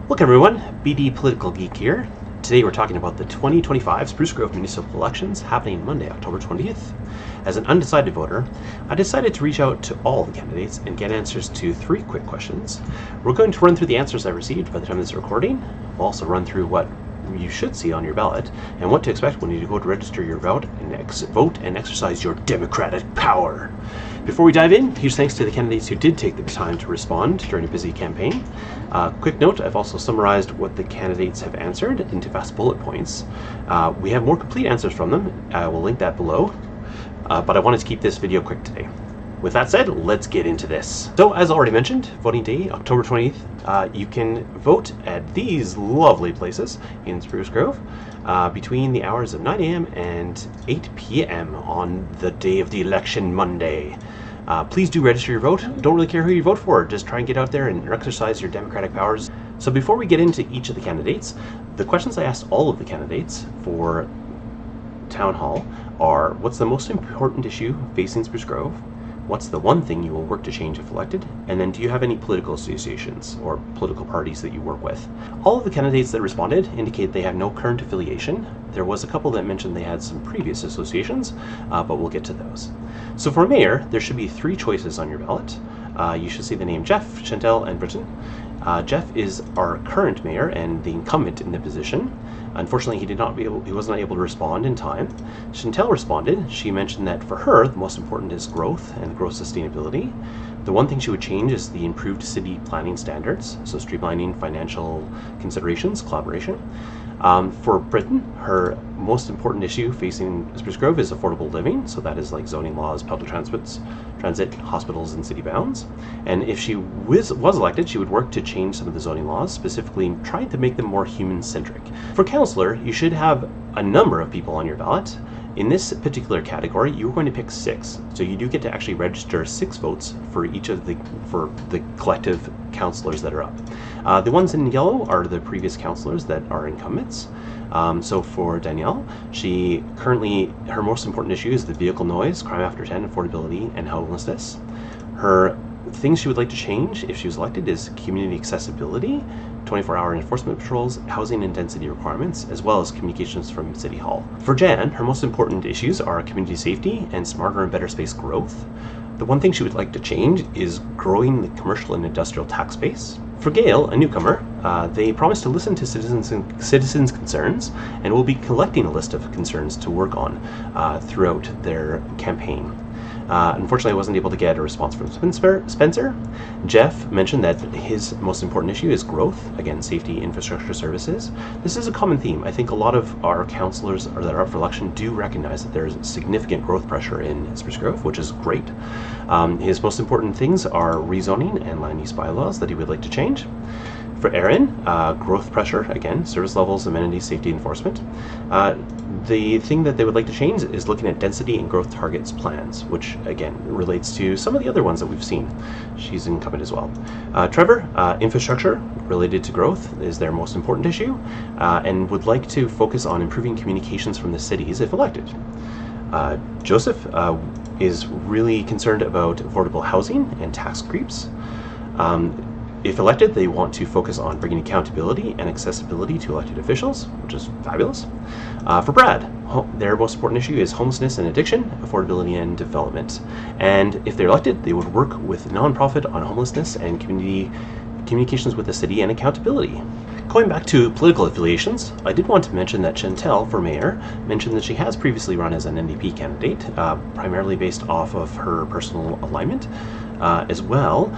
Look everyone, BD Political Geek here. Today we're talking about the 2025 Spruce Grove Municipal Elections happening Monday, October 20th. As an undecided voter, I decided to reach out to all the candidates and get answers to 3 quick questions. We're going to run through the answers I received by the time of this recording. We'll also run through what you should see on your ballot and what to expect when you go to register your vote and exercise your democratic power. Before we dive in, huge thanks to the candidates who did take the time to respond during a busy campaign. Quick note, I've also summarized what the candidates have answered into fast bullet points. We have more complete answers from them. I will link that below, but I wanted to keep this video quick today. With that said, let's get into this. So, as already mentioned, voting day, October 20th, you can vote at these lovely places in Spruce Grove between the hours of 9 a.m. and 8 p.m. on the day of the election, Monday. Please do register your vote. Don't really care who you vote for. Just try and get out there and exercise your democratic powers. So before we get into each of the candidates, the questions I asked all of the candidates for Town Hall are: what's the most important issue facing Spruce Grove? What's the one thing you will work to change if elected? And then, do you have any political associations or political parties that you work with? All of the candidates that responded indicate they have no current affiliation. There was a couple that mentioned they had some previous associations, but we'll get to those. So for mayor, there should be 3 choices on your ballot. You should see the name Jeff, Chantel, and Britton. Jeff is our current mayor and the incumbent in the position. Unfortunately, he was not able to respond in time. Chantel responded. She mentioned that for her, the most important is growth and growth sustainability. The one thing she would change is the improved city planning standards, so streamlining financial considerations, collaboration. For Britton, her most important issue facing Spruce Grove is affordable living, so that is like zoning laws, public transit, hospitals, and city bounds. And if she was elected, she would work to change some of the zoning laws, specifically trying to make them more human-centric. For councillor, you should have a number of people on your ballot. In this particular category, you're going to pick 6. So you do get to actually register 6 votes for each of the collective councillors that are up. The ones in yellow are the previous councillors that are incumbents. So for Danielle, her most important issue is the vehicle noise, crime after 10, affordability, and homelessness. Her things she would like to change if she was elected is community accessibility, 24-hour enforcement patrols, housing and density requirements, as well as communications from City Hall. For Jan, her most important issues are community safety and smarter and better space growth. The one thing she would like to change is growing the commercial and industrial tax base. For Gail, a newcomer, they promised to listen to citizens' concerns and will be collecting a list of concerns to work on throughout their campaign. Unfortunately, I wasn't able to get a response from Spencer. Jeff mentioned that his most important issue is growth, again, safety, infrastructure, services. This is a common theme. I think a lot of our councillors that are up for election do recognize that there's significant growth pressure in Spruce Grove, which is great. His most important things are rezoning and land use bylaws that he would like to change. For Aaron, growth pressure, again, service levels, amenities, safety, enforcement. The thing that they would like to change is looking at density and growth targets plans, which again relates to some of the other ones that we've seen. She's incumbent as well. Trevor, infrastructure related to growth is their most important issue, and would like to focus on improving communications from the cities if elected. Joseph is really concerned about affordable housing and tax creeps. If elected, they want to focus on bringing accountability and accessibility to elected officials, which is fabulous. For Brad, their most important issue is homelessness and addiction, affordability and development. And if they're elected, they would work with nonprofit on homelessness and communications with the city and accountability. Going back to political affiliations, I did want to mention that Chantel, for mayor, mentioned that she has previously run as an NDP candidate, primarily based off of her personal alignment as well.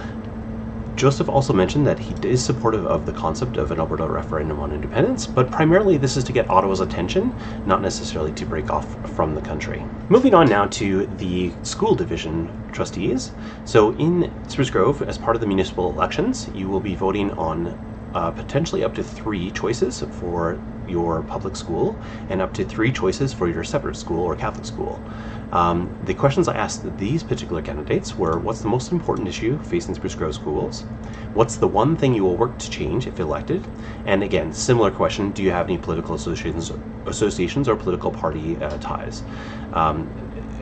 Joseph also mentioned that he is supportive of the concept of an Alberta referendum on independence, but primarily this is to get Ottawa's attention, not necessarily to break off from the country. Moving on now to the school division trustees. So in Spruce Grove, as part of the municipal elections, you will be voting on potentially up to 3 choices for your public school and up to 3 choices for your separate school or Catholic school. The questions I asked these particular candidates were: what's the most important issue facing Spruce Grove schools? What's the one thing you will work to change if elected? And again, similar question: do you have any political associations or political party ties?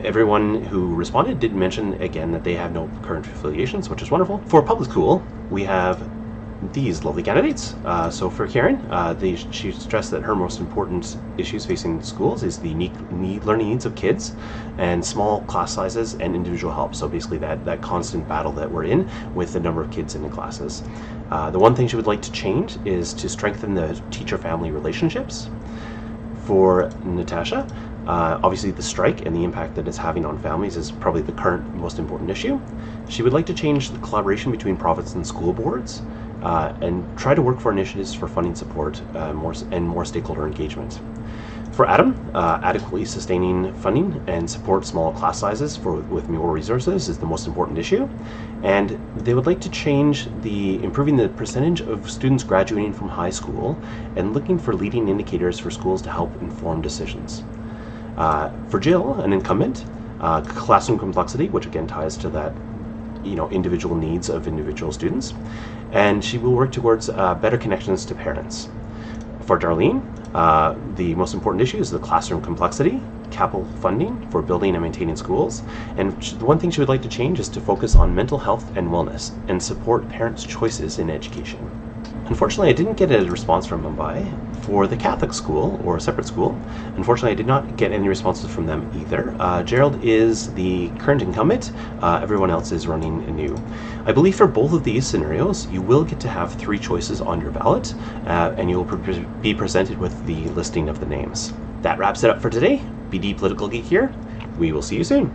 Everyone who responded did mention again that they have no current affiliations, which is wonderful. For public school, we have these lovely candidates. So for Karen, she stressed that her most important issues facing schools is the unique learning needs of kids and small class sizes and individual help. So basically that constant battle that we're in with the number of kids in the classes. The one thing she would like to change is to strengthen the teacher-family relationships. For Natasha, obviously the strike and the impact that it's having on families is probably the current most important issue. She would like to change the collaboration between province and school boards and try to work for initiatives for funding support and more stakeholder engagement. For Adam, adequately sustaining funding and support small class sizes with more resources is the most important issue. And they would like to change improving the percentage of students graduating from high school and looking for leading indicators for schools to help inform decisions. For Jill, an incumbent, classroom complexity, which again ties to that individual needs of individual students, and she will work towards better connections to parents. For Darlene, the most important issue is the classroom complexity, capital funding for building and maintaining schools, and the one thing she would like to change is to focus on mental health and wellness and support parents' choices in education. Unfortunately, I didn't get a response from Mumbai. For the Catholic school, or a separate school, unfortunately I did not get any responses from them either. Gerald is the current incumbent, everyone else is running anew. I believe for both of these scenarios, you will get to have 3 choices on your ballot, and you will be presented with the listing of the names. That wraps it up for today. BD Political Geek here. We will see you soon.